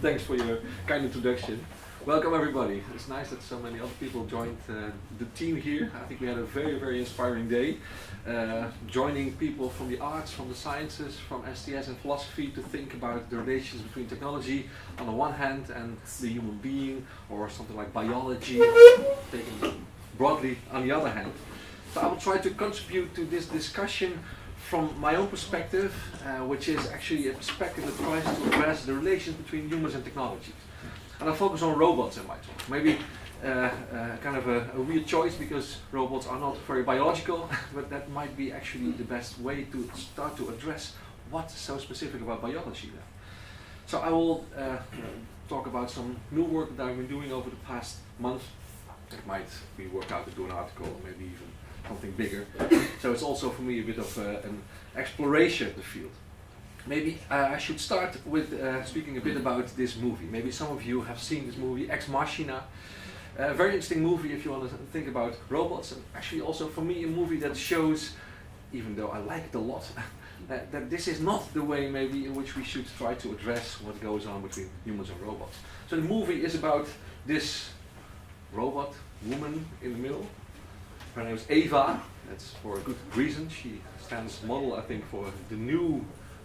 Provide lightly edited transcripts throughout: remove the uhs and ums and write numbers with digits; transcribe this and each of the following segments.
Thanks for your kind introduction. Welcome everybody. It's nice that so many other people joined the team here. I think we had a very, very inspiring day. Joining people from the arts, from the sciences, from STS and philosophy to think about the relations between technology on the one hand and the human being, or something like biology, taken broadly on the other hand. So I will try to contribute to this discussion from my own perspective, which is actually a perspective that tries to address the relations between humans and technologies. And I'll focus on robots in my talk. Maybe kind of a weird choice because robots are not very biological, but that might be actually the best way to start to address what's so specific about biology then. So I will talk about some new work that I've been doing over the past month. It might be worked out to do an article or maybe even something bigger. So it's also for me a bit of an exploration of the field. Maybe I should start with speaking a bit about this movie. Maybe some of you have seen this movie, Ex Machina. A very interesting movie if you want to think about robots, and actually also for me a movie that shows, even though I like it a lot, that this is not the way maybe in which we should try to address what goes on between humans and robots. So the movie is about this robot woman in the middle. Her name is Eva. That's for a good reason. She stands model, I think, for the new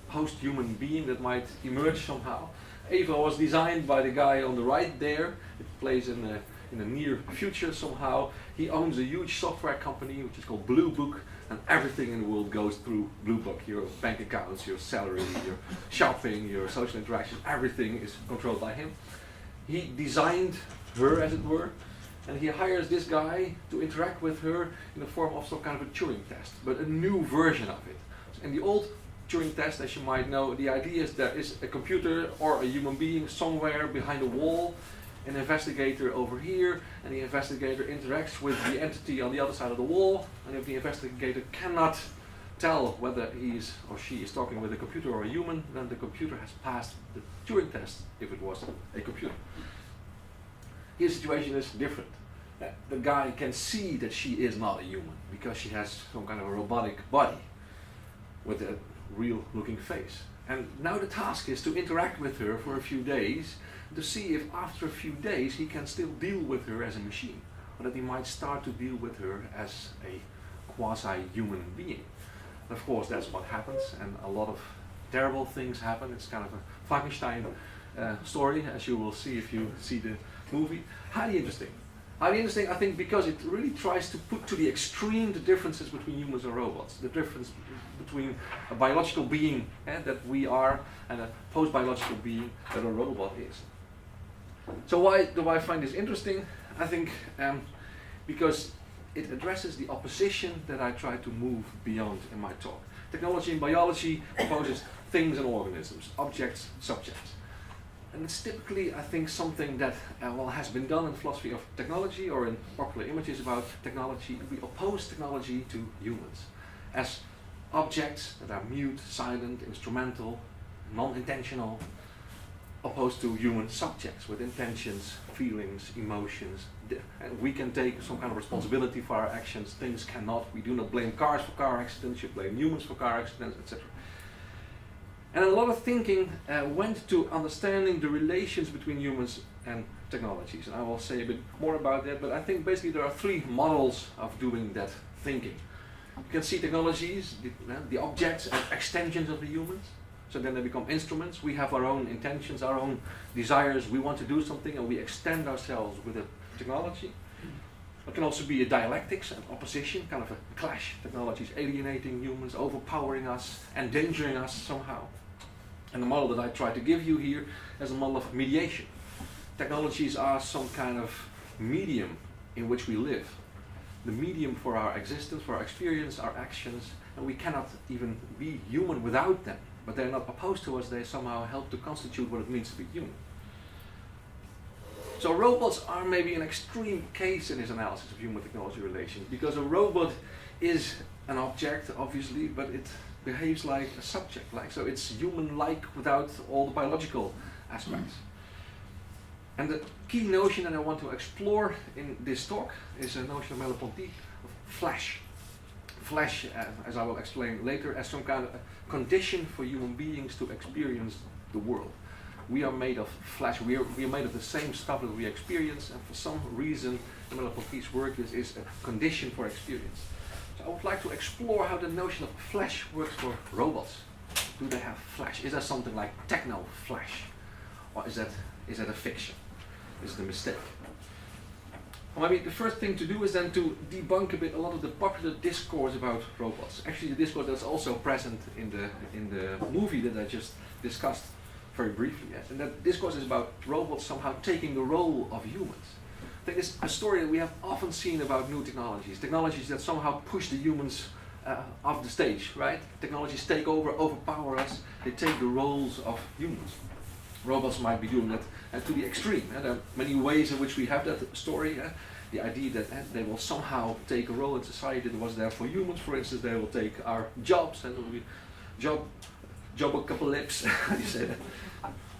post-human being that might emerge somehow. Eva was designed by the guy on the right there. It plays in the near future somehow. He owns a huge software company which is called Blue Book, and everything in the world goes through Blue Book. Your bank accounts, your salary, your shopping, your social interactions, everything is controlled by him. He designed her, as it were, and he hires this guy to interact with her in the form of some kind of a Turing test, but a new version of it. In the old Turing test, as you might know, the idea is there is a computer or a human being somewhere behind a wall, an investigator over here, and the investigator interacts with the entity on the other side of the wall, and if the investigator cannot tell whether he or she is talking with a computer or a human, then the computer has passed the Turing test if it was a computer. His situation is different. The guy can see that she is not a human because she has some kind of a robotic body with a real looking face. And now the task is to interact with her for a few days to see if after a few days he can still deal with her as a machine, or that he might start to deal with her as a quasi-human being. And of course that's what happens, and a lot of terrible things happen. It's kind of a Frankenstein story, as you will see if you see the movie. Highly interesting. Highly interesting, I think, because it really tries to put to the extreme the differences between humans and robots. The difference between a biological being that we are and a post-biological being that a robot is. So why do I find this interesting? I think because it addresses the opposition that I try to move beyond in my talk. Technology and biology opposes things and organisms, objects, subjects. And it's typically, I think, something that has been done in philosophy of technology or in popular images about technology. We oppose technology to humans as objects that are mute, silent, instrumental, non-intentional, opposed to human subjects with intentions, feelings, emotions. And we can take some kind of responsibility for our actions. Things cannot. We do not blame cars for car accidents. You blame humans for car accidents, etc. And a lot of thinking went to understanding the relations between humans and technologies. And I will say a bit more about that, but I think basically there are three models of doing that thinking. You can see technologies, the objects and extensions of the humans. So then they become instruments. We have our own intentions, our own desires. We want to do something and we extend ourselves with a technology. It can also be a dialectics, an opposition, kind of a clash. Technologies alienating humans, overpowering us, endangering us somehow. And the model that I try to give you here is a model of mediation. Technologies are some kind of medium in which we live. The medium for our existence, for our experience, our actions, and we cannot even be human without them. But they're not opposed to us, they somehow help to constitute what it means to be human. So robots are maybe an extreme case in this analysis of human-technology relations, because a robot is an object, obviously, but it behaves like a subject, so it's human-like without all the biological aspects. And the key notion that I want to explore in this talk is a notion of Merleau-Ponty of flash. Flash, as I will explain later, as some kind of condition for human beings to experience the world. we are made of flesh, we are made of the same stuff that we experience, and for some reason, the Verbeek's work is a condition for experience. So I would like to explore how the notion of flesh works for robots. Do they have flesh? Is there something like techno-flesh? Or is that a fiction? Is it a mistake? Well, maybe the first thing to do is then to debunk a lot of the popular discourse about robots. Actually, the discourse that's also present in the movie that I just discussed very briefly. Yes? And that discourse is about robots somehow taking the role of humans. I think it's a story that we have often seen about new technologies that somehow push the humans off the stage, right? Technologies take over, overpower us, they take the roles of humans. Robots might be doing that to the extreme. There are many ways in which we have that story. The idea that they will somehow take a role in society that was there for humans. For instance, they will take our jobs, and there will be job-apocalypse, how do you say that?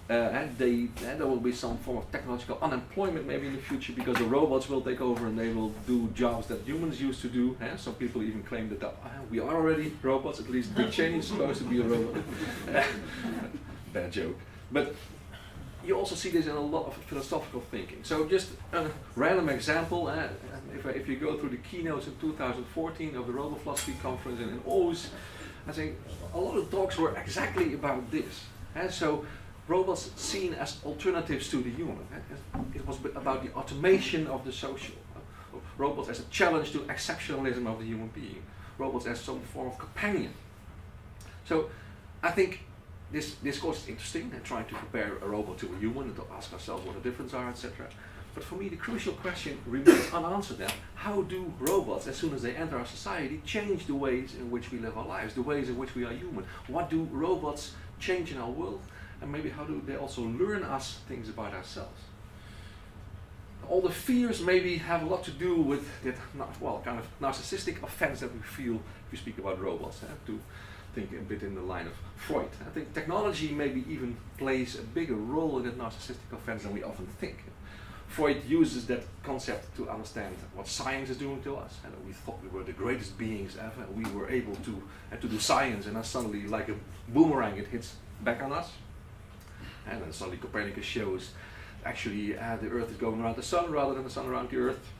And there will be some form of technological unemployment maybe in the future, because the robots will take over and they will do jobs that humans used to do. Some people even claim that we are already robots, at least Dick Cheney is supposed to be a robot. Bad joke. But you also see this in a lot of philosophical thinking. So just a random example, if you go through the keynotes in 2014 of the Robot Philosophy Conference in Aarhus, I think a lot of talks were exactly about this. So robots seen as alternatives to the human. It was about the automation of the social. Robots as a challenge to exceptionalism of the human being. Robots as some form of companion. So I think this course is interesting, and trying to compare a robot to a human and to ask ourselves what the differences are, etc. But for me, the crucial question remains unanswered then. How do robots, as soon as they enter our society, change the ways in which we live our lives, the ways in which we are human? What do robots change in our world? And maybe how do they also learn us things about ourselves? All the fears maybe have a lot to do with that, kind of narcissistic offense that we feel if we speak about robots. To think a bit in the line of Freud. I think technology maybe even plays a bigger role in that narcissistic offense than we often think. Freud uses that concept to understand what science is doing to us, and we thought we were the greatest beings ever, and we were able to do science, and then suddenly, like a boomerang, it hits back on us. And then suddenly Copernicus shows actually the Earth is going around the Sun rather than the Sun around the Earth.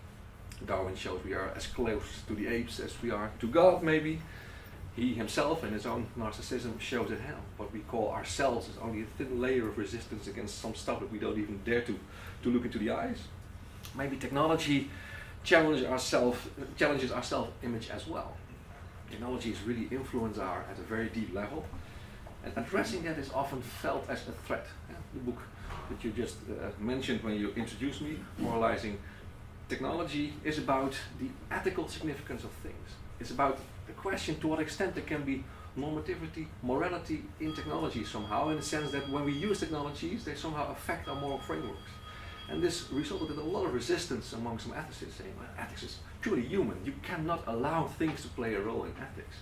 Darwin shows we are as close to the apes as we are to God, maybe. He himself, in his own narcissism, shows that what we call ourselves is only a thin layer of resistance against some stuff that we don't even dare to look into the eyes. Maybe technology challenges our self-image as well. Technology has really influenced at a very deep level, and addressing that is often felt as a threat. The book that you just mentioned when you introduced me, Moralizing Technology, is about the ethical significance of things. It's about the question to what extent there can be normativity, morality in technology somehow, in the sense that when we use technologies, they somehow affect our moral frameworks. And this resulted in a lot of resistance among some ethicists, saying, well, ethics is purely human. You cannot allow things to play a role in ethics.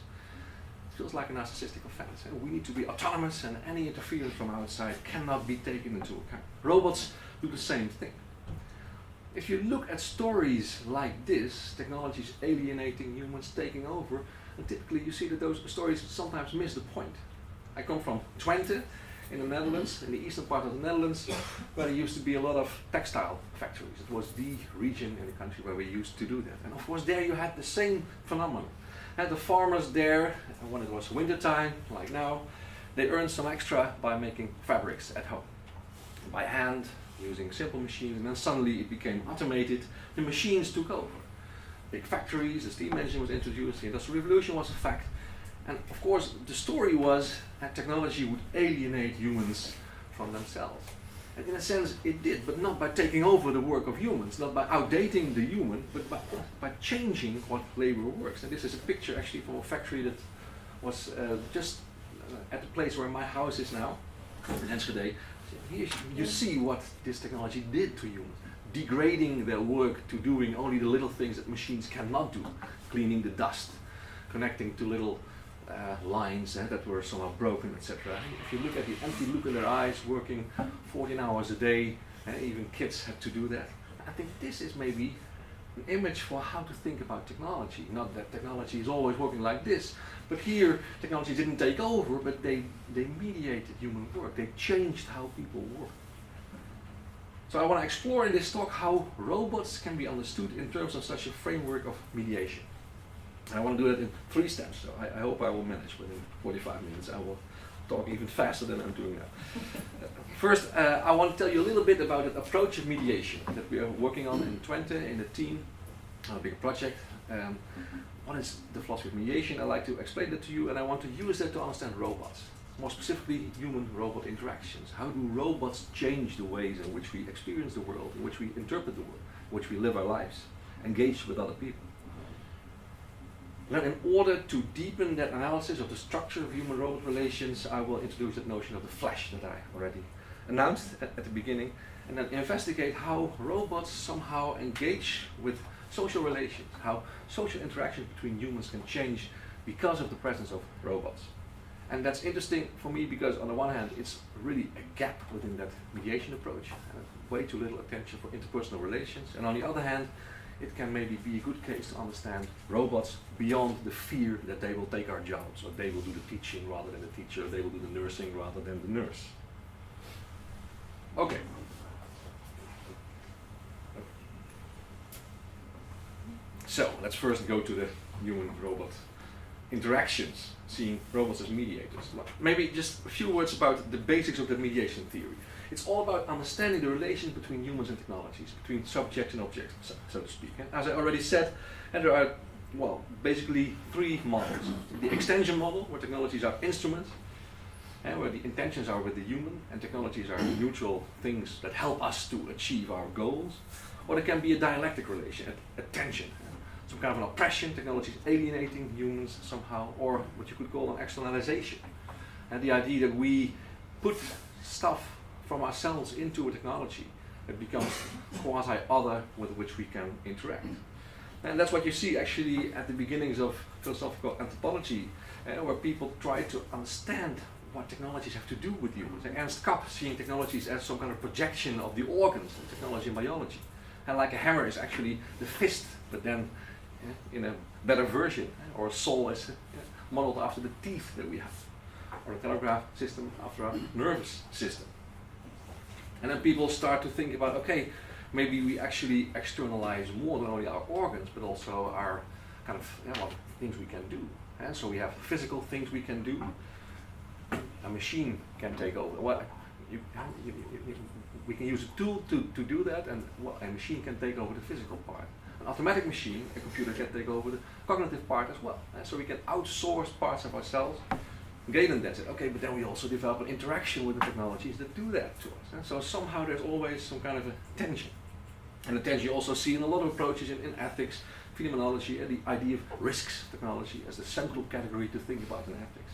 It feels like a narcissistic offense. We need to be autonomous, and any interference from outside cannot be taken into account. Robots do the same thing. If you look at stories like this, technology is alienating humans, taking over, and typically you see that those stories sometimes miss the point. I come from Twente in the Netherlands, in the eastern part of the Netherlands, where there used to be a lot of textile factories. It was the region in the country where we used to do that. And of course there you had the same phenomenon. And the farmers there, when it was winter time, like now, they earned some extra by making fabrics at home, by hand, using simple machines, and then suddenly it became automated. The machines took over. Big factories, the steam engine was introduced, the Industrial Revolution was a fact. And of course, the story was that technology would alienate humans from themselves. And in a sense, it did, but not by taking over the work of humans, not by outdating the human, but by changing what labor works. And this is a picture actually from a factory that was just at the place where my house is now, in Enschede. Here you see what this technology did to humans, degrading their work to doing only the little things that machines cannot do, cleaning the dust, connecting to little lines that were somehow broken, etc. If you look at the empty look in their eyes, working 14 hours a day, and even kids had to do that. I think this is maybe an image for how to think about technology. Not that technology is always working like this, but here technology didn't take over, but they mediated human work. They changed how people work. So I want to explore in this talk how robots can be understood in terms of such a framework of mediation. And I want to do that in 3 steps, so I hope I will manage within 45 minutes. I will talk even faster than I'm doing now. First, I want to tell you a little bit about the approach of mediation that we are working on in Twente, in the team, on a big project. What is the philosophy of mediation? I like to explain that to you, and I want to use that to understand robots. More specifically, human-robot interactions. How do robots change the ways in which we experience the world, in which we interpret the world, in which we live our lives, engage with other people? Then in order to deepen that analysis of the structure of human-robot relations, I will introduce that notion of the flash that I already announced at the beginning, and then investigate how robots somehow engage with social relations, how social interactions between humans can change because of the presence of robots. And that's interesting for me because on the one hand it's really a gap within that mediation approach, way too little attention for interpersonal relations, and on the other hand it can maybe be a good case to understand robots beyond the fear that they will take our jobs, or they will do the teaching rather than the teacher, or they will do the nursing rather than the nurse. Okay. So let's first go to the human-robot interactions, seeing robots as mediators. Maybe just a few words about the basics of the mediation theory. It's all about understanding the relations between humans and technologies, between subject and object, so to speak. And as I already said, there are, well, basically 3 models. The extension model, where technologies are instruments, and where the intentions are with the human, and technologies are neutral things that help us to achieve our goals. Or there can be a dialectic relation, a tension, some kind of an oppression, technology is alienating humans somehow, or what you could call an externalization. And the idea that we put stuff from ourselves into a technology that becomes quasi-other with which we can interact. And that's what you see actually at the beginnings of philosophical anthropology, where people try to understand what technologies have to do with humans. And Ernst Kapp seeing technologies as some kind of projection of the organs in technology and biology. And like a hammer is actually the fist, but then in a better version, or a saw is modeled after the teeth that we have, or a telegraph system after our nervous system. And then people start to think about, okay, maybe we actually externalize more than only our organs, but also our kind of things we can do. And so we have physical things we can do. A machine can take over. Well, we can use a tool to do that, and a machine can take over the physical part. An automatic machine, a computer, can take over the cognitive part as well. And so we can outsource parts of ourselves. Galen then said, okay, but then we also develop an interaction with the technologies that do that to us. And so somehow there's always some kind of a tension. And the tension you also see in a lot of approaches in ethics, phenomenology, and the idea of risks technology as the central category to think about in ethics.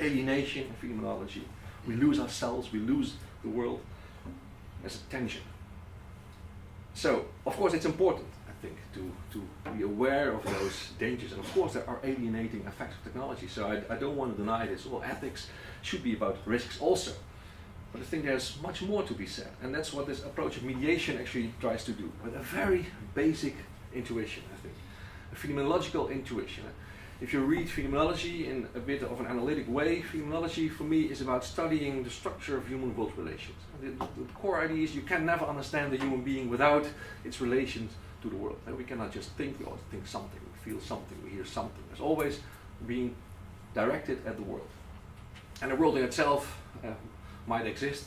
Alienation and phenomenology. We lose ourselves, we lose the world as a tension. So, of course, it's important, I think, to be aware of those dangers. And of course, there are alienating effects of technology. So I don't want to deny this. Well, ethics should be about risks also. But I think there's much more to be said. And that's what this approach of mediation actually tries to do. With a very basic intuition, I think. A phenomenological intuition. If you read phenomenology in a bit of an analytic way, phenomenology for me is about studying the structure of human-world relations. The core idea is you can never understand the human being without its relations to the world. And we cannot just think, we always think something, we feel something, we hear something. There's always being directed at the world. And the world in itself might exist,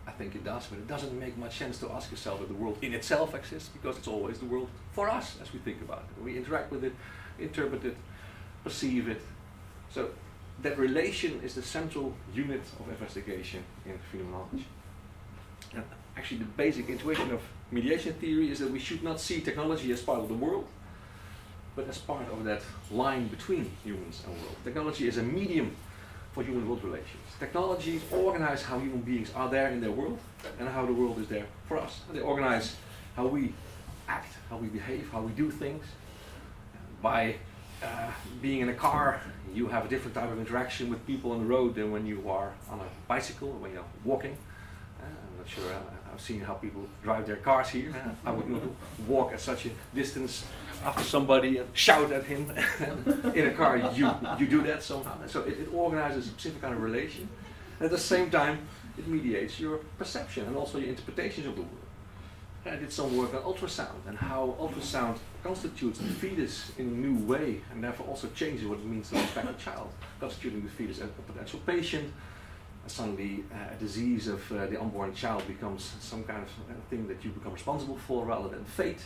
I think it does, but it doesn't make much sense to ask yourself if the world in itself exists, because it's always the world for us as we think about it. We interact with it, interpret it, perceive it. So that relation is the central unit of investigation in phenomenology. And actually the basic intuition of mediation theory is that we should not see technology as part of the world, but as part of that line between humans and world. Technology is a medium for human-world relations. Technologies organize how human beings are there in their world and how the world is there for us. And they organize how we act, how we behave, how we do things. By being in a car, you have a different type of interaction with people on the road than when you are on a bicycle or when you're walking. I'm not sure how I've seen how people drive their cars here. I would not walk at such a distance after somebody and shout at him. In a car, you do that somehow. So it organizes a specific kind of relation. And at the same time, it mediates your perception and also your interpretations of the world. I did some work on ultrasound and how ultrasound constitutes the fetus in a new way, and therefore also changes what it means to expect a child, constituting the fetus as a potential patient. Suddenly a disease of the unborn child becomes some kind of thing that you become responsible for rather than fate.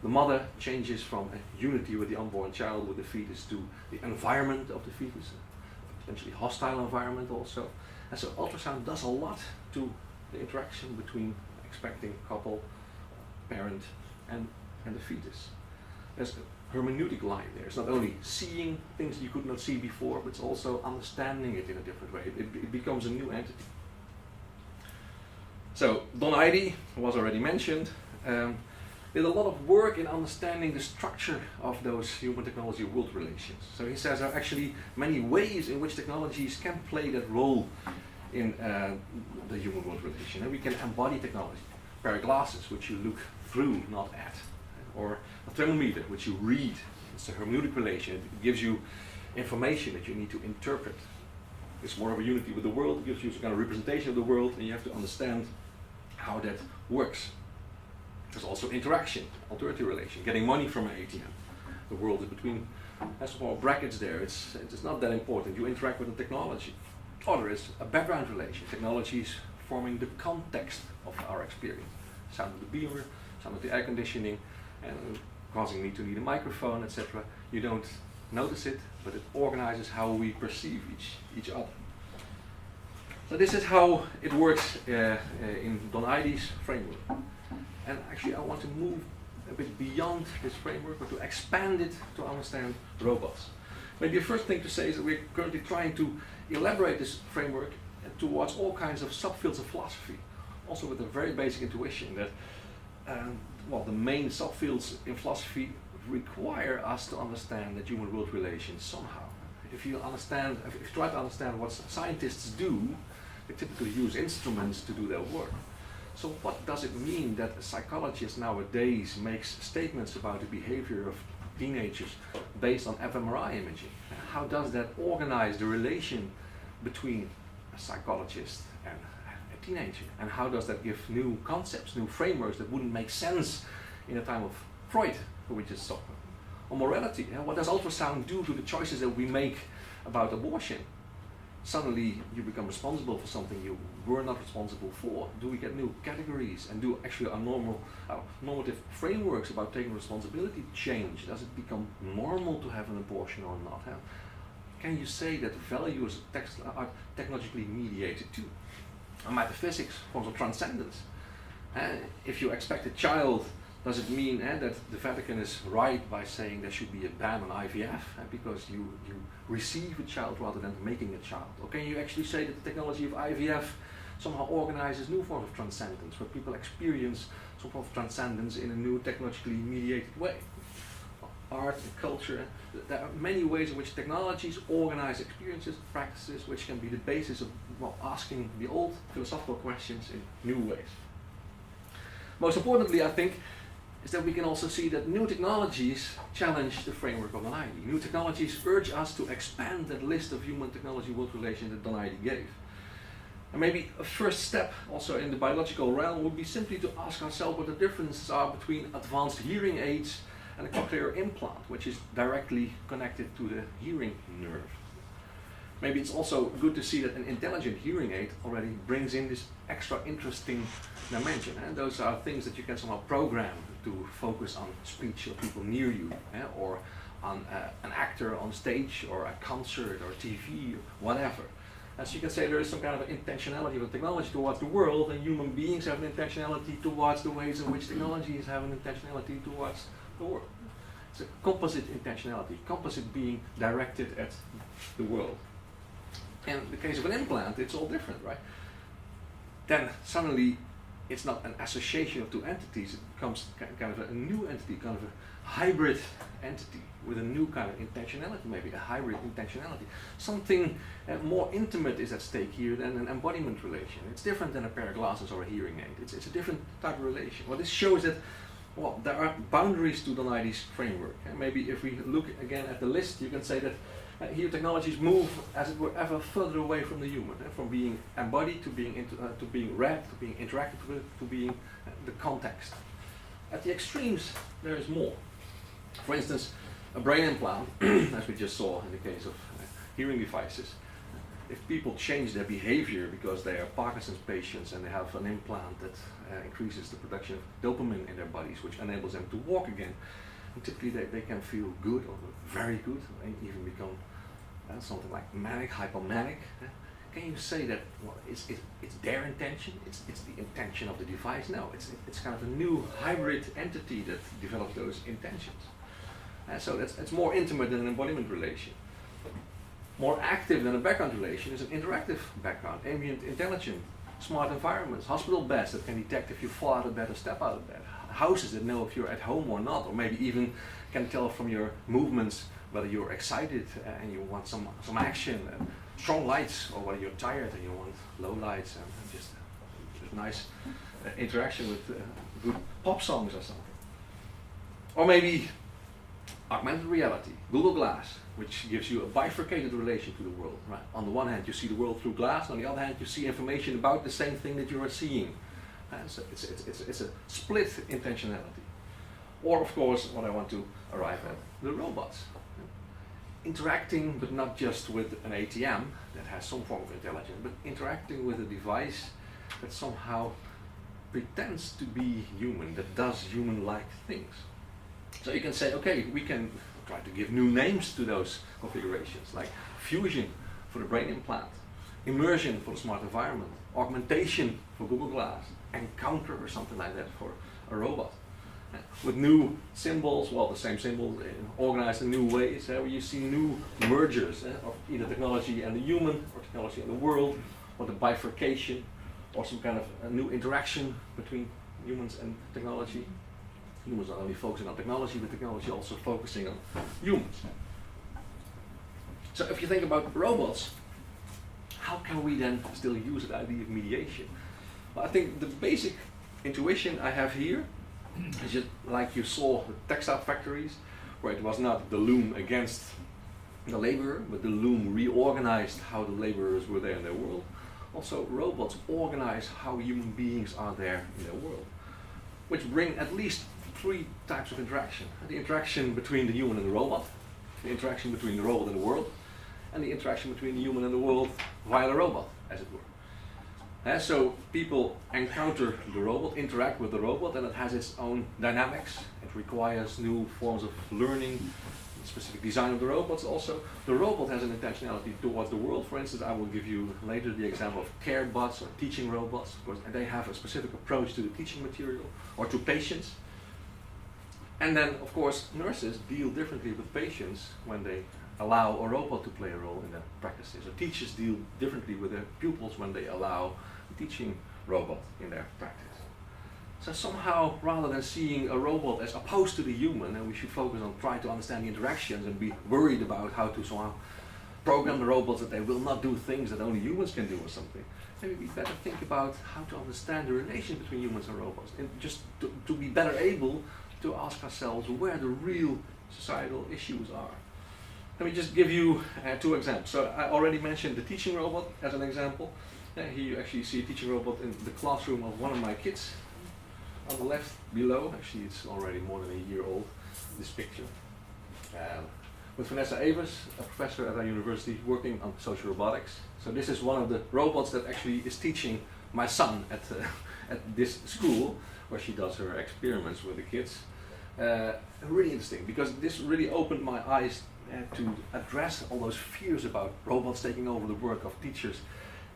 The mother changes from a unity with the unborn child, with the fetus, to the environment of the fetus, a potentially hostile environment also. And so ultrasound does a lot to the interaction between expecting couple, parent, and the fetus. There's a hermeneutic line there. It's not only seeing things you could not see before, but it's also understanding it in a different way. It becomes a new entity. So Don Heidi was already mentioned. Did a lot of work in understanding the structure of those human-technology world relations. So he says there are actually many ways in which technologies can play that role in the human world relation. And we can embody technology. A pair of glasses which you look through, not at. Or a thermometer which you read. It's a hermeneutic relation. It gives you information that you need to interpret. It's more of a unity with the world. It gives you some kind of representation of the world, and you have to understand how that works. There's also interaction, alternative relation, getting money from an ATM. The world is between, has some more brackets there. It's not that important. You interact with the technology. Or there is a background relation. Technology is forming the context of our experience. Sound of the beamer, sound of the air conditioning, and causing me to need a microphone, etc. You don't notice it, but it organizes how we perceive each other. So this is how it works in Don Heidi's framework. And actually I want to move a bit beyond this framework, but to expand it to understand robots. Maybe the first thing to say is that we're currently trying to elaborate this framework towards all kinds of subfields of philosophy, also with a very basic intuition that the main subfields in philosophy require us to understand the human-world relations somehow. If you try to understand what scientists do, they typically use instruments to do their work. So what does it mean that a psychologist nowadays makes statements about the behavior of teenagers based on fMRI imaging? How does that organize the relation between a psychologist and a teenager? And how does that give new concepts, new frameworks that wouldn't make sense in a time of Freud, who we just saw? Or morality, what does ultrasound do to the choices that we make about abortion? Suddenly you become responsible for something you were not responsible for. Do we get new categories, and do actually our normative frameworks about taking responsibility change? Does it become normal to have an abortion or not? Can you say that values are technologically mediated too? Metaphysics, forms of transcendence. If you expect a child, does it mean that the Vatican is right by saying there should be a ban on IVF because you receive a child rather than making a child? Or can you actually say that the technology of IVF somehow organizes new forms of transcendence, where people experience some form of transcendence in a new technologically mediated way? Art and culture, there are many ways in which technologies organize experiences, practices, which can be the basis of asking the old philosophical questions in new ways. Most importantly, I think, is that we can also see that new technologies challenge the framework of Don Heidi. New technologies urge us to expand that list of human-technology world relations that Don Heidi gave. And maybe a first step also in the biological realm would be simply to ask ourselves what the differences are between advanced hearing aids and a cochlear implant, which is directly connected to the hearing nerve. Maybe it's also good to see that an intelligent hearing aid already brings in this extra interesting dimension. Those are things that you can somehow program to focus on speech of people near you, or on an actor on stage, or a concert, or TV, or whatever. As you can say, there is some kind of intentionality of technology towards the world, and human beings have an intentionality towards the ways in which technologies have an intentionality towards the world. It's a composite intentionality, composite being directed at the world. In the case of an implant, it's all different, right? Then suddenly it's not an association of two entities, it becomes kind of a new entity, kind of a hybrid entity with a new kind of intentionality, maybe a hybrid intentionality. Something more intimate is at stake here than an embodiment relation. It's different than a pair of glasses or a hearing aid. It's a different type of relation. Well, this shows that there are boundaries to the Leidy's framework. And maybe if we look again at the list, you can say that here technologies move, as it were, ever further away from the human, from being embodied to being read, to being interacted with, to being the context. At the extremes, there is more. For instance, a brain implant, as we just saw in the case of hearing devices. If people change their behavior because they are Parkinson's patients and they have an implant that increases the production of dopamine in their bodies, which enables them to walk again, and typically they can feel good or very good, and even become something like manic, hypomanic. Can you say that it's their intention? It's the intention of the device? No, it's kind of a new hybrid entity that develops those intentions. So that's more intimate than an embodiment relation. More active than a background relation is an interactive background, ambient intelligent, smart environments, hospital beds that can detect if you fall out of bed or step out of bed, houses that know if you're at home or not, or maybe even can tell from your movements whether you're excited and you want some action, strong lights, or whether you're tired and you want low lights, and just nice interaction with good pop songs or something. Or maybe augmented reality, Google Glass, which gives you a bifurcated relation to the world. Right? On the one hand, you see the world through glass. On the other hand, you see information about the same thing that you are seeing. So it's a split intentionality. Or, of course, what I want to arrive at, the robots. Interacting, but not just with an ATM that has some form of intelligence, but interacting with a device that somehow pretends to be human, that does human-like things. So you can say, okay, we can try to give new names to those configurations, like fusion for the brain implant, immersion for the smart environment, augmentation for Google Glass, encounter or something like that for a robot. With new symbols, well, the same symbols organized in new ways, where you see new mergers of either technology and the human, or technology and the world, or the bifurcation, or some kind of a new interaction between humans and technology. Humans not only focusing on technology, but technology also focusing on humans. So if you think about robots, how can we then still use the idea of mediation? Well, I think the basic intuition I have here is just like you saw the textile factories, where it was not the loom against the laborer, but the loom reorganized how the laborers were there in their world. Also, robots organize how human beings are there in their world, which bring at least three types of interaction. The interaction between the human and the robot, the interaction between the robot and the world, and the interaction between the human and the world via the robot, as it were. So people encounter the robot, interact with the robot, and it has its own dynamics. It requires new forms of learning, specific design of the robots also. The robot has an intentionality towards the world. For instance, I will give you later the example of care bots or teaching robots. Of course, and they have a specific approach to the teaching material or to patients. And then, of course, nurses deal differently with patients when they allow a robot to play a role in their practices. Or teachers deal differently with their pupils when they allow a teaching robot in their practice. So somehow, rather than seeing a robot as opposed to the human, and we should focus on trying to understand the interactions and be worried about how to somehow program the robots that they will not do things that only humans can do or something. Maybe we better think about how to understand the relation between humans and robots, and just to be better able to ask ourselves where the real societal issues are. Let me just give you two examples. So I already mentioned the teaching robot as an example. Here you actually see a teaching robot in the classroom of one of my kids. On the left below, actually it's already more than a year old, this picture. With Vanessa Evers, a professor at our university working on social robotics. So this is one of the robots that actually is teaching my son at this school, where she does her experiments with the kids. Really interesting, because this really opened my eyes to address all those fears about robots taking over the work of teachers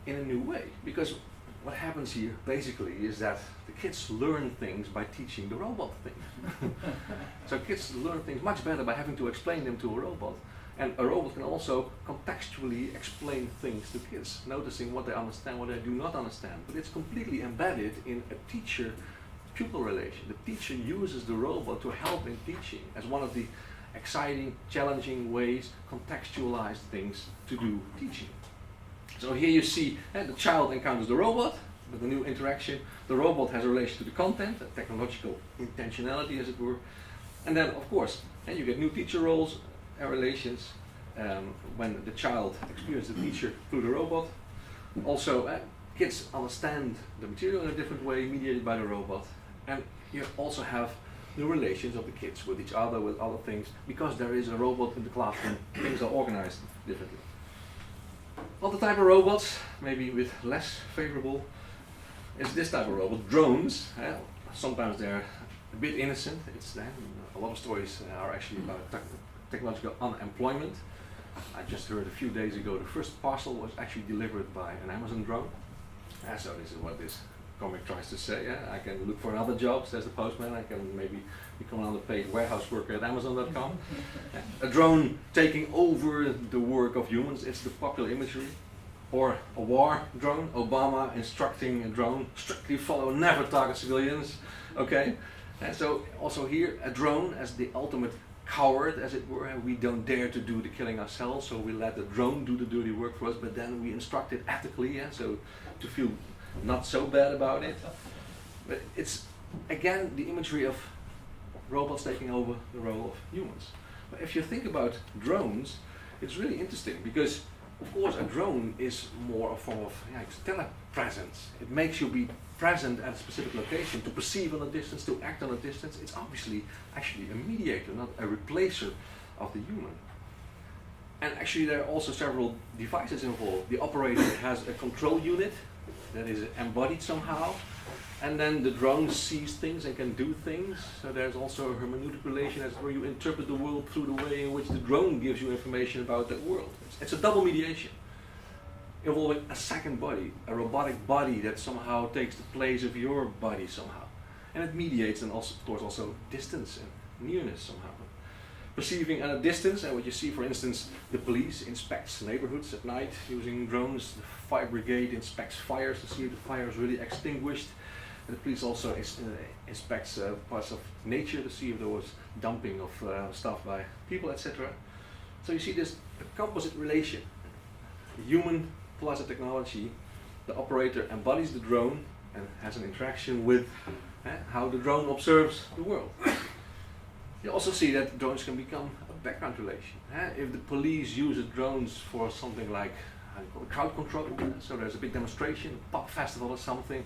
in a new way. Because what happens here basically is that the kids learn things by teaching the robot things. So kids learn things much better by having to explain them to a robot And a robot can also contextually explain things to kids, noticing what they understand, what they do not understand. But it's completely embedded in a teacher-pupil relation. The teacher uses the robot to help in teaching as one of the exciting, challenging ways, contextualize things to do teaching. So here you see the child encounters the robot with a new interaction. The robot has a relation to the content, a technological intentionality as it were. And then of course you get new teacher roles and relations when the child experiences the teacher through the robot. Also kids understand the material in a different way mediated by the robot. And you also have the relations of the kids with each other, with other things, because there is a robot in the classroom, things are organized differently. Other type of robots, maybe with less favorable, is this type of robot, drones. Sometimes they're a bit innocent. A lot of stories are actually about technological unemployment. I just heard a few days ago the first parcel was actually delivered by an Amazon drone. So this is what this comic tries to say. I can look for another job, says the postman. I can maybe become an underpaid warehouse worker at Amazon.com. A drone taking over the work of humans, it's the popular imagery. Or a war drone, Obama instructing a drone, strictly follow, never target civilians. Okay, and so also here a drone as the ultimate coward, as it were. We don't dare to do the killing ourselves, so we let the drone do the dirty work for us, but then we instruct it ethically, so to feel not so bad about it. But it's again the imagery of robots taking over the role of humans. But if you think about drones, it's really interesting because of course a drone is more a form of telepresence. It makes you be present at a specific location, to perceive on a distance, to act on a distance. It's obviously actually a mediator, not a replacer of the human. And actually there are also several devices involved. The operator has a control unit that is embodied somehow, and then the drone sees things and can do things. So there's also a hermeneutic relation as where you interpret the world through the way in which the drone gives you information about that world. It's a double mediation involving a second body, a robotic body that somehow takes the place of your body somehow. And it mediates, and also of course also distance and nearness somehow. Perceiving at a distance, and what you see, for instance, the police inspects neighborhoods at night using drones. The fire brigade inspects fires to see if the fire is really extinguished. And the police also inspects parts of nature to see if there was dumping of stuff by people, etc. So you see this composite relation. The human plus a technology. The operator embodies the drone and has an interaction with how the drone observes the world. You also see that drones can become a background relation. If the police use drones for something like crowd control, so there's a big demonstration, a pop festival or something,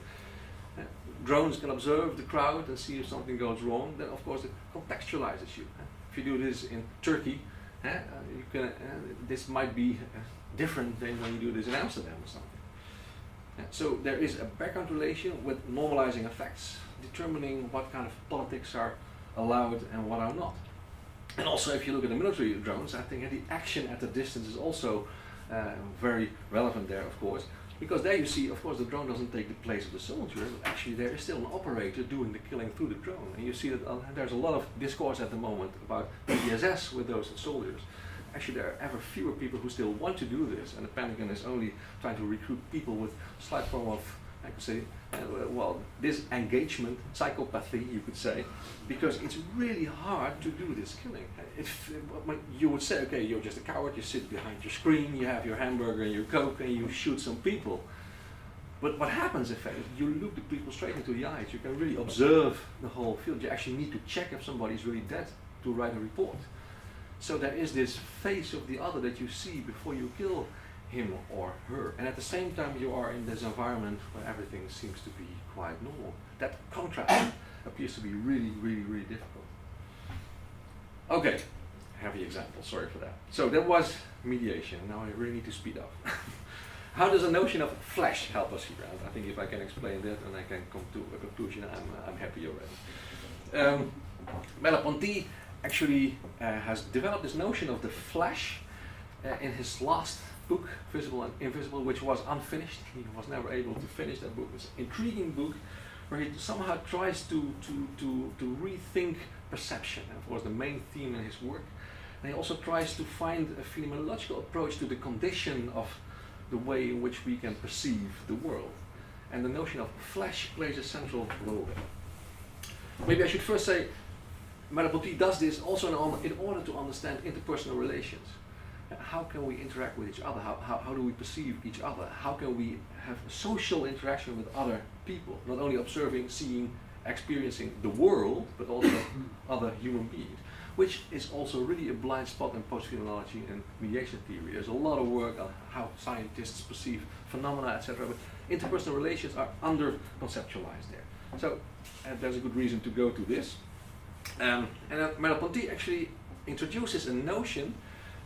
drones can observe the crowd and see if something goes wrong, then of course it contextualizes you. If you do this in Turkey, you can, this might be different than when you do this in Amsterdam or something. So there is a background relation with normalizing effects, determining what kind of politics are allowed and what are not. And also if you look at the military drones, I think the action at the distance is also very relevant there, of course, because there you see, of course, the drone doesn't take the place of the soldier, but actually there is still an operator doing the killing through the drone. And you see that there's a lot of discourse at the moment about PTSS with those soldiers. Actually there are ever fewer people who still want to do this, and the Pentagon is only trying to recruit people with slight form of, I could say, disengagement, psychopathy, you could say, because it's really hard to do this killing. If you would say, okay, you're just a coward, you sit behind your screen, you have your hamburger and your Coke, and you shoot some people. But what happens if you look the people straight into the eyes, you can really observe the whole field. You actually need to check if somebody is really dead to write a report. So there is this face of the other that you see before you kill him or her, and at the same time you are in this environment where everything seems to be quite normal. That contrast appears to be really, really, really difficult. Okay, heavy example, sorry for that. So that was mediation. Now I really need to speed up. How does a notion of flash help us here? I think if I can explain that and I can come to a conclusion, I'm happy already. Merleau-Ponty actually has developed this notion of the flash in his last book, Visible and Invisible, which was unfinished. He was never able to finish that book. It's an intriguing book where he somehow tries to rethink perception. And of course the main theme in his work And he also tries to find a phenomenological approach to the condition of the way in which we can perceive the world. And the notion of flesh plays a central role there. Maybe I should first say, Merleau-Ponty does this also in order to understand interpersonal relations. How can we interact with each other? How do we perceive each other? How can we have social interaction with other people? Not only observing, seeing, experiencing the world, but also other human beings. Which is also really a blind spot in post-phenomenology and mediation theory. There's a lot of work on how scientists perceive phenomena, etc. But interpersonal relations are under-conceptualized there. So there's a good reason to go to this. And Merleau-Ponty actually introduces a notion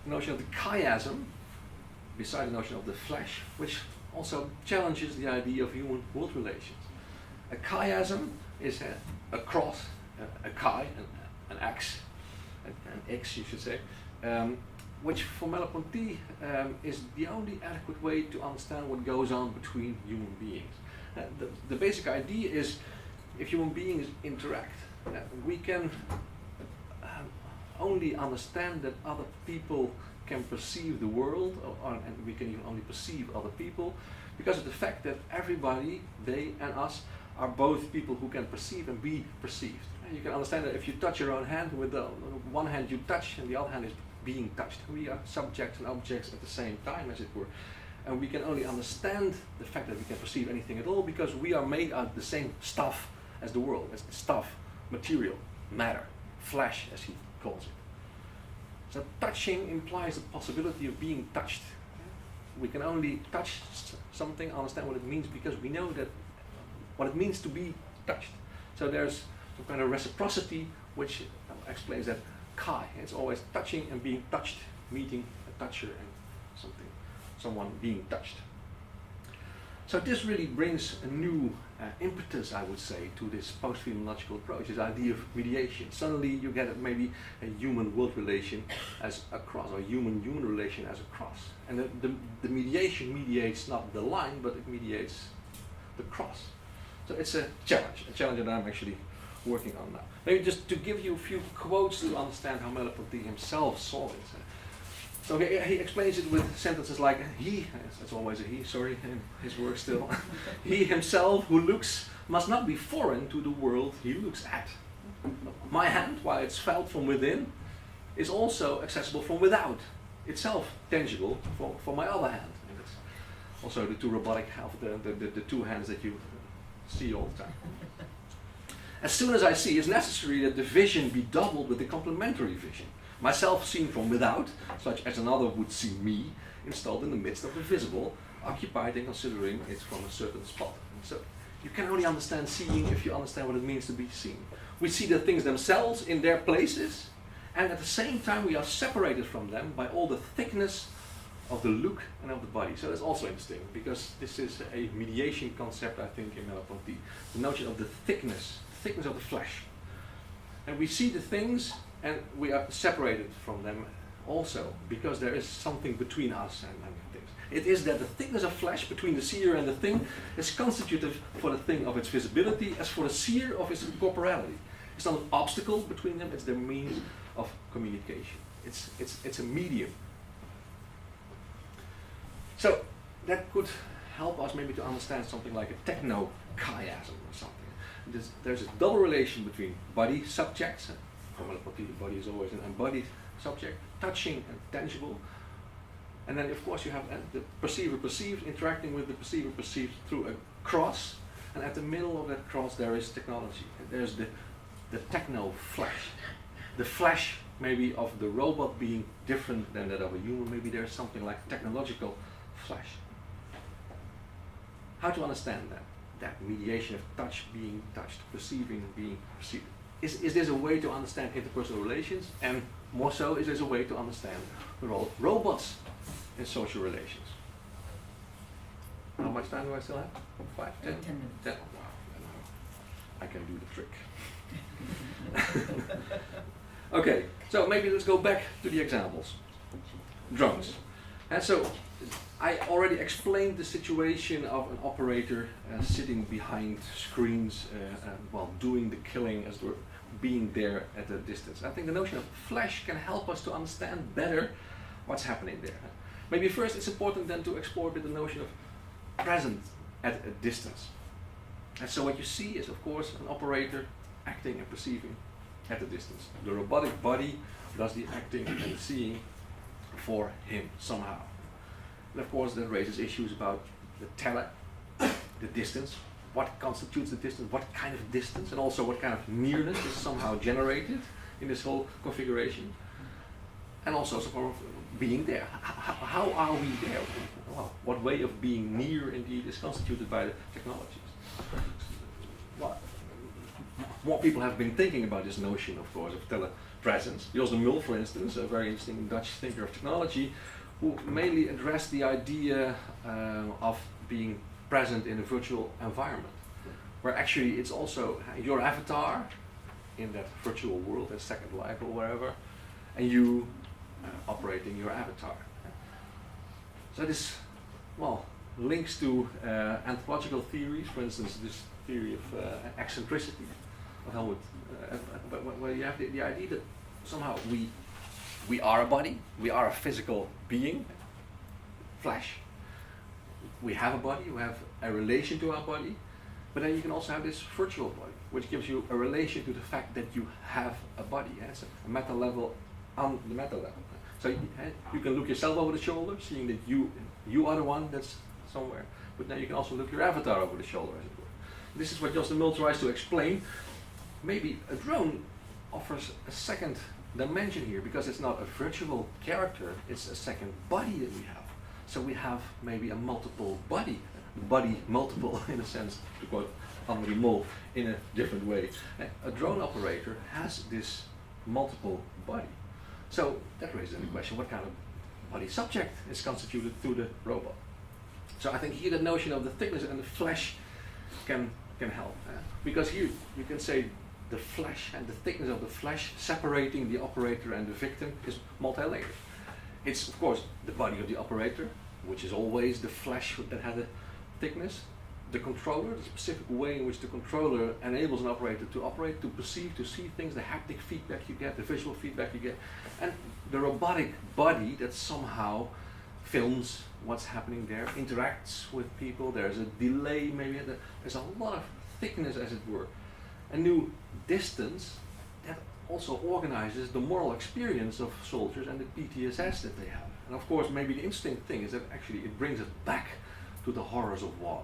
of the chiasm, beside the notion of the flesh, which also challenges the idea of human world relations. A chiasm is a cross, a chi, an x, an x you should say, which for Merleau-Ponty is the only adequate way to understand what goes on between human beings. The basic idea is if human beings interact, we can only understand that other people can perceive the world, and we can even only perceive other people because of the fact that everybody, they and us, are both people who can perceive and be perceived. And you can understand that if you touch your own hand, with the one hand you touch and the other hand is being touched. We are subjects and objects at the same time, as it were. And we can only understand the fact that we can perceive anything at all because we are made out of the same stuff as the world, as stuff, material, matter, flesh, as he calls it. So touching implies the possibility of being touched. We can only touch something, understand what it means, because we know that what it means to be touched. So there's some kind of reciprocity which explains that chi. It's always touching and being touched, meeting a toucher and someone being touched. So this really brings a new impetus, I would say, to this post-phenomenological approach, this idea of mediation. Suddenly you get maybe a human-world relation as a cross, or human-human relation as a cross. And the mediation mediates not the line, but it mediates the cross. So it's a challenge that I'm actually working on now. Maybe just to give you a few quotes to understand how Merleau-Ponty himself saw it. So he explains it with sentences like, he, that's always a he, sorry, in his work still, he himself who looks must not be foreign to the world he looks at. My hand, while it's felt from within, is also accessible from without, itself tangible for my other hand. And it's also the two robotic, the two hands that you see all the time. As soon as I see, it's necessary that the vision be doubled with the complementary vision. Myself seen from without, such as another would see me, installed in the midst of the visible, occupied in considering it from a certain spot. And so you can only understand seeing if you understand what it means to be seen. We see the things themselves in their places, and at the same time we are separated from them by all the thickness of the look and of the body. So that's also interesting, because this is a mediation concept, I think, in Merleau-Ponty. The notion of the thickness of the flesh. And we see the things and we are separated from them also, because there is something between us and things. It is that the thickness of flesh between the seer and the thing is constitutive for the thing of its visibility as for the seer of its corporality. It's not an obstacle between them, it's their means of communication. It's a medium. So that could help us maybe to understand something like a techno-chiasm or something. There's a double relation between body subjects, for Merleau-Ponty the body is always an embodied subject, touching and tangible, and then of course you have the perceiver perceived interacting with the perceiver perceived through a cross, and at the middle of that cross there is technology. There's the techno-flesh, the flesh maybe of the robot being different than that of a human. Maybe there's something like technological flesh. How to understand that? That mediation of touch being touched, perceiving being perceived. Is this a way to understand interpersonal relations? And more so, is this a way to understand the role of robots in social relations? How much time do I still have? 5, 10? 10 minutes. 10. Wow, I can do the trick. Okay, so maybe let's go back to the examples. Drones. And so, I already explained the situation of an operator sitting behind screens while doing the killing as they're being there at a distance. I think the notion of flash can help us to understand better what's happening there. Maybe first it's important then to explore a bit the notion of present at a distance. And so what you see is of course an operator acting and perceiving at a distance. The robotic body does the acting and the seeing for him somehow. And of course that raises issues about the tele, the distance, what constitutes the distance, what kind of distance, and also what kind of nearness is somehow generated in this whole configuration. And also sort of being there. How are we there? Well, what way of being near indeed is constituted by the technologies? Well, more people have been thinking about this notion, of course, of telepresence. Jos de Mul, for instance, a very interesting Dutch thinker of technology, who mainly addressed the idea of being present in a virtual environment, where actually it's also your avatar in that virtual world, that second life or wherever, and you operating your avatar. So this, well, links to anthropological theories, for instance, this theory of eccentricity, of Helmut, where you have the idea that somehow we are a body, we are a physical being, flesh. We have a body, we have a relation to our body, but then you can also have this virtual body, which gives you a relation to the fact that you have a body. It's a meta level on the meta level. So you can look yourself over the shoulder, seeing that you are the one that's somewhere, but now you can also look your avatar over the shoulder, as it were. This is what Jos de Mul tries to explain. Maybe a drone offers a second dimension here, because it's not a virtual character, it's a second body that we have. So we have maybe a multiple body multiple in a sense, to quote Henri Mol in a different way. A drone operator has this multiple body. So that raises the question, what kind of body subject is constituted through the robot? So I think here the notion of the thickness and the flesh can help. Because here you can say the flesh and the thickness of the flesh separating the operator and the victim is multi-layered. It's of course the body of the operator, which is always the flesh that has a thickness. The controller, the specific way in which the controller enables an operator to operate, to perceive, to see things, the haptic feedback you get, the visual feedback you get, and the robotic body that somehow films what's happening there, interacts with people, there's a delay maybe, there's a lot of thickness as it were. A new distance that also organizes the moral experience of soldiers and the PTSS that they have. And of course maybe the interesting thing is that actually it brings us back to the horrors of war.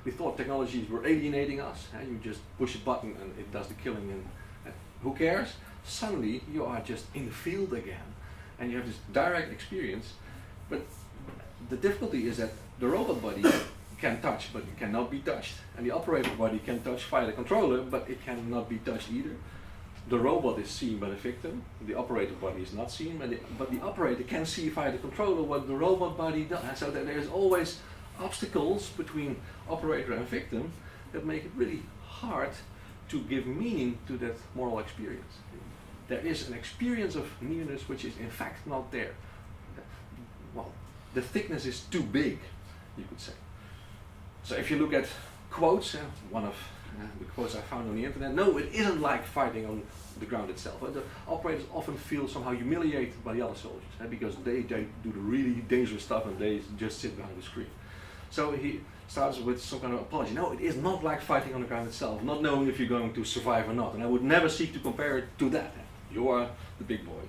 We thought technologies were alienating us. You just push a button and it does the killing, and who cares? Suddenly you are just in the field again and you have this direct experience. But the difficulty is that the robot body can touch but it cannot be touched, and the operator body can touch via the controller but it cannot be touched either. The robot is seen by the victim, the operator body is not seen, but the operator can see via the controller what the robot body does. So that there's always obstacles between operator and victim that make it really hard to give meaning to that moral experience. There is an experience of nearness which is in fact not there. Well, the thickness is too big, you could say. So if you look at quotes, one of the quotes I found on the internet, no, it isn't like fighting on the ground itself. The operators often feel somehow humiliated by the other soldiers because they do the really dangerous stuff and they just sit behind the screen. So he starts with some kind of apology. No, it is not like fighting on the ground itself, not knowing if you're going to survive or not. And I would never seek to compare it to that. You are the big boy.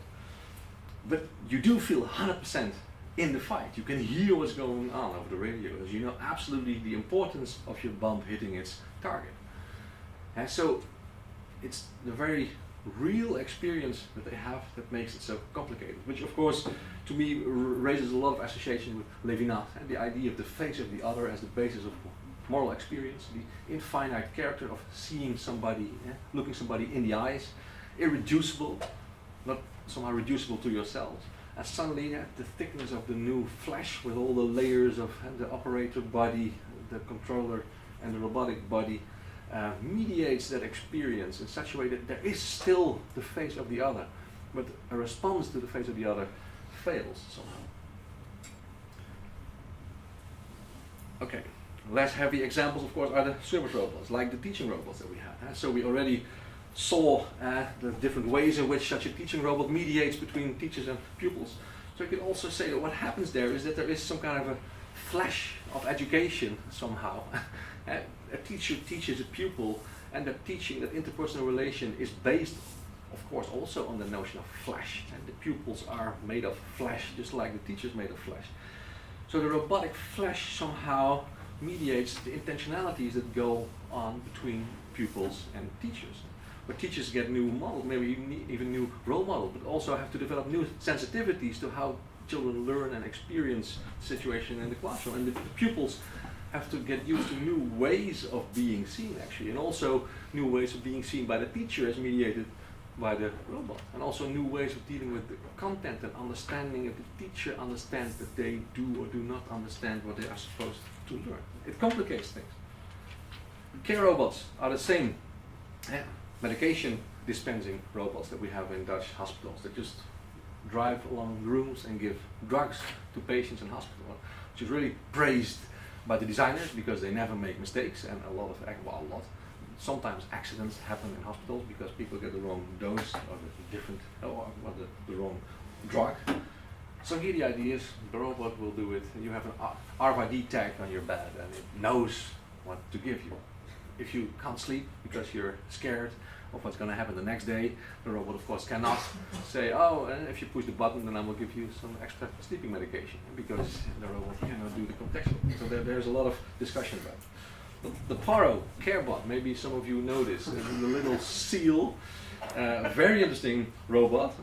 But you do feel 100% in the fight. You can hear what's going on over the radio. You know absolutely the importance of your bomb hitting its target. And so it's the very real experience that they have that makes it so complicated, which of course to me raises a lot of association with Levinas and the idea of the face of the other as the basis of moral experience, the infinite character of seeing somebody, looking somebody in the eyes, irreducible, not somehow reducible to yourselves, and suddenly the thickness of the new flesh with all the layers of the operator body, the controller and the robotic body mediates that experience in such a way that there is still the face of the other, but a response to the face of the other fails somehow. Okay, less heavy examples, of course, are the service robots, like the teaching robots that we have. So we already saw the different ways in which such a teaching robot mediates between teachers and pupils. So you could also say that what happens there is that there is some kind of a flash of education somehow. A teacher teaches a pupil, and that teaching, that interpersonal relation, is based, of course, also on the notion of flesh. And the pupils are made of flesh, just like the teacher's made of flesh. So the robotic flesh somehow mediates the intentionalities that go on between pupils and teachers. Where teachers get new models, maybe even new role models, but also have to develop new sensitivities to how children learn and experience the situation in the classroom. And the pupils have to get used to new ways of being seen, actually, and also new ways of being seen by the teacher as mediated by the robot, and also new ways of dealing with the content and understanding if the teacher understands that they do or do not understand what they are supposed to learn. It complicates things. Care robots are the same medication dispensing robots that we have in Dutch hospitals that just drive along rooms and give drugs to patients in hospital, which is really praised by the designers because they never make mistakes, and sometimes accidents happen in hospitals because people get the wrong dose or the wrong drug. So here the idea is the robot will do it. You have an RFID tag on your bed and it knows what to give you. If you can't sleep because you're scared of what's going to happen the next day, the robot of course cannot say, if you push the button then I will give you some extra sleeping medication, because the robot cannot do the contextual. So there's a lot of discussion about it. The Paro CareBot, maybe some of you know this, the little seal, very interesting robot,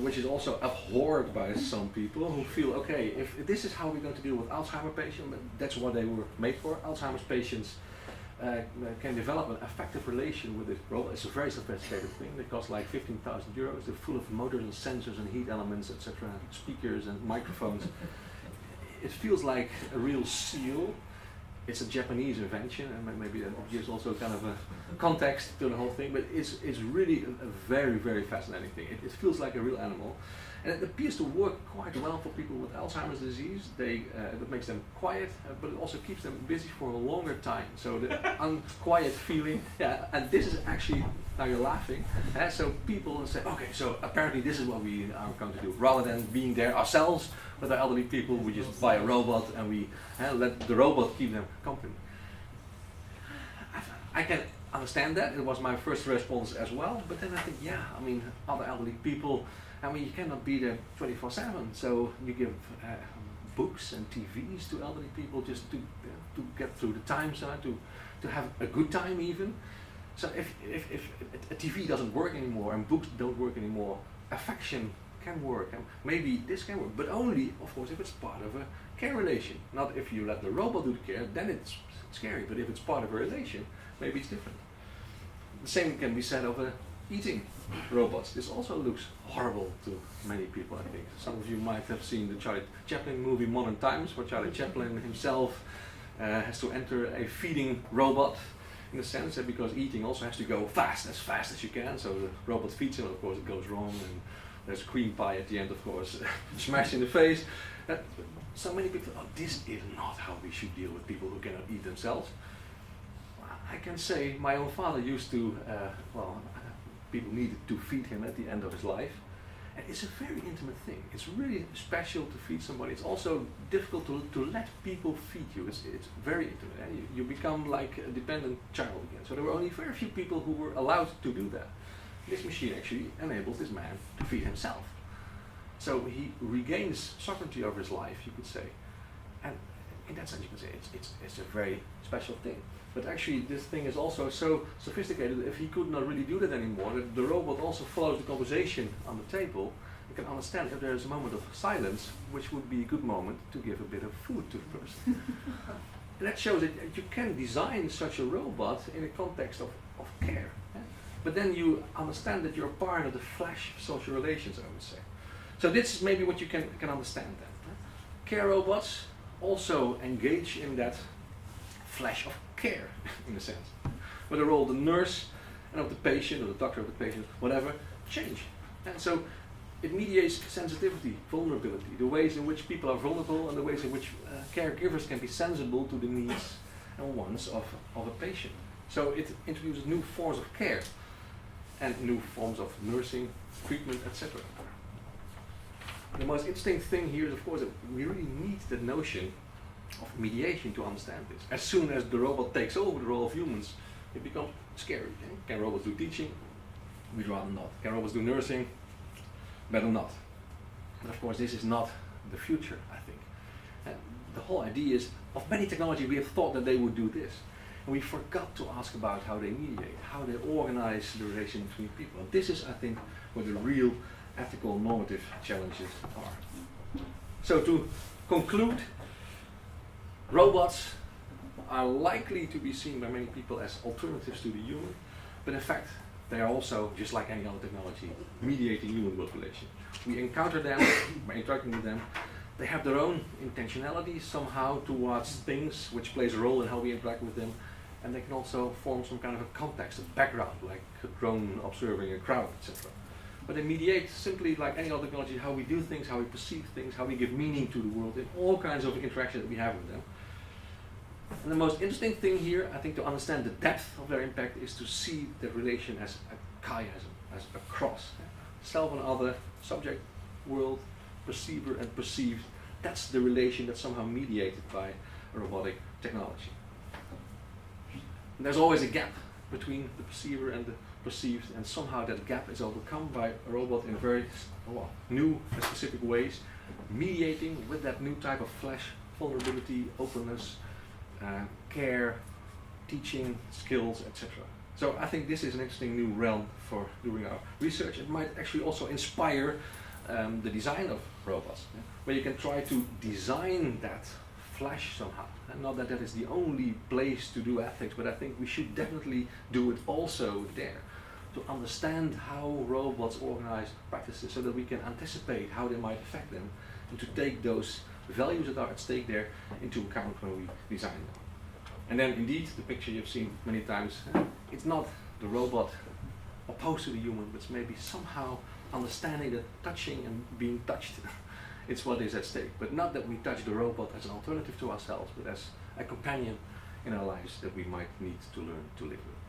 which is also abhorred by some people who feel, okay, if this is how we're going to deal with Alzheimer's patients, that's what they were made for. Alzheimer's patients can develop an effective relation with this robot. It's a very sophisticated thing. They cost like 15,000 euros. They're full of motors and sensors and heat elements, etc., speakers and microphones. It feels like a real seal. It's a Japanese invention, and maybe that gives also kind of a context to the whole thing, but it's really a very, very fascinating thing. It feels like a real animal, and it appears to work quite well for people with Alzheimer's disease. It makes them quiet, but it also keeps them busy for a longer time. So the unquiet feeling, and this is actually, now you're laughing, so people say, okay, so apparently this is what we are going to do. Rather than being there ourselves with our elderly people, we just buy a robot and we let the robot keep them company. I can understand that. It was my first response as well, but then I think, other elderly people, you cannot be there 24/7, so you give books and TVs to elderly people just to get through the time, so to have a good time even. So if a TV doesn't work anymore and books don't work anymore, affection can work, and maybe this can work, but only, of course, if it's part of a care relation. Not if you let the robot do the care, then it's scary, but if it's part of a relation, maybe it's different. The same can be said of eating robots. This also looks horrible to many people, I think. Some of you might have seen the Charlie Chaplin movie Modern Times, where Charlie Chaplin himself has to enter a feeding robot, in a sense, because eating also has to go fast as you can, so the robot feeds him, of course it goes wrong, and there's cream pie at the end, of course, smashed in the face. So many people, this is not how we should deal with people who cannot eat themselves. I can say my own father used to, people needed to feed him at the end of his life. And it's a very intimate thing. It's really special to feed somebody. It's also difficult to let people feed you. It's very intimate. And you become like a dependent child again. So there were only very few people who were allowed to do that. This machine actually enables this man to feed himself. So he regains sovereignty over his life, you could say. And in that sense, you could say it's a very special thing. But actually, this thing is also so sophisticated that if he could not really do that anymore, that the robot also follows the conversation on the table. You can understand if there is a moment of silence, which would be a good moment to give a bit of food to the person. And that shows that you can design such a robot in a context of care. But then you understand that you're part of the flash of social relations, I would say. So this is maybe what you can understand then. Care robots also engage in that flash of care, in a sense. But the role of the nurse and of the patient, or the doctor of the patient, whatever, change. And so It mediates sensitivity, vulnerability, the ways in which people are vulnerable and the ways in which caregivers can be sensible to the needs and wants of a patient. So it introduces new forms of care and new forms of nursing, treatment, etc. The most interesting thing here is, of course, that we really need the notion of mediation to understand this. As soon as the robot takes over the role of humans, it becomes scary. Can robots do teaching? We'd rather not. Can robots do nursing? Better not. And of course, this is not the future, I think. And the whole idea is, of many technology, we have thought that they would do this. And we forgot to ask about how they mediate, how they organize the relation between people. And this is, I think, where the real ethical normative challenges are. So to conclude, robots are likely to be seen by many people as alternatives to the human, but in fact, they are also, just like any other technology, mediating human population. We encounter them by interacting with them. They have their own intentionality somehow towards things, which plays a role in how we interact with them. And they can also form some kind of a context, a background, like a drone observing a crowd, etc. But they mediate simply like any other technology, how we do things, how we perceive things, how we give meaning to the world, in all kinds of interactions that we have with them. And the most interesting thing here, I think, to understand the depth of their impact is to see the relation as a chiasm, as a cross. Self and other, subject, world, perceiver and perceived. That's the relation that's somehow mediated by a robotic technology. And there's always a gap between the perceiver and the perceived, and somehow that gap is overcome by a robot in very new and specific ways, mediating with that new type of flesh, vulnerability, openness, care, teaching, skills, etc. So I think this is an interesting new realm for doing our research. It might actually also inspire the design of robots, where you can try to design that flesh somehow. And not that that is the only place to do ethics, but I think we should definitely do it also there, to understand how robots organize practices so that we can anticipate how they might affect them, and to take those values that are at stake there into account when we design them. And then indeed, the picture you've seen many times, it's not the robot opposed to the human, but it's maybe somehow understanding that touching and being touched, it's what is at stake. But not that we touch the robot as an alternative to ourselves, but as a companion in our lives that we might need to learn to live with.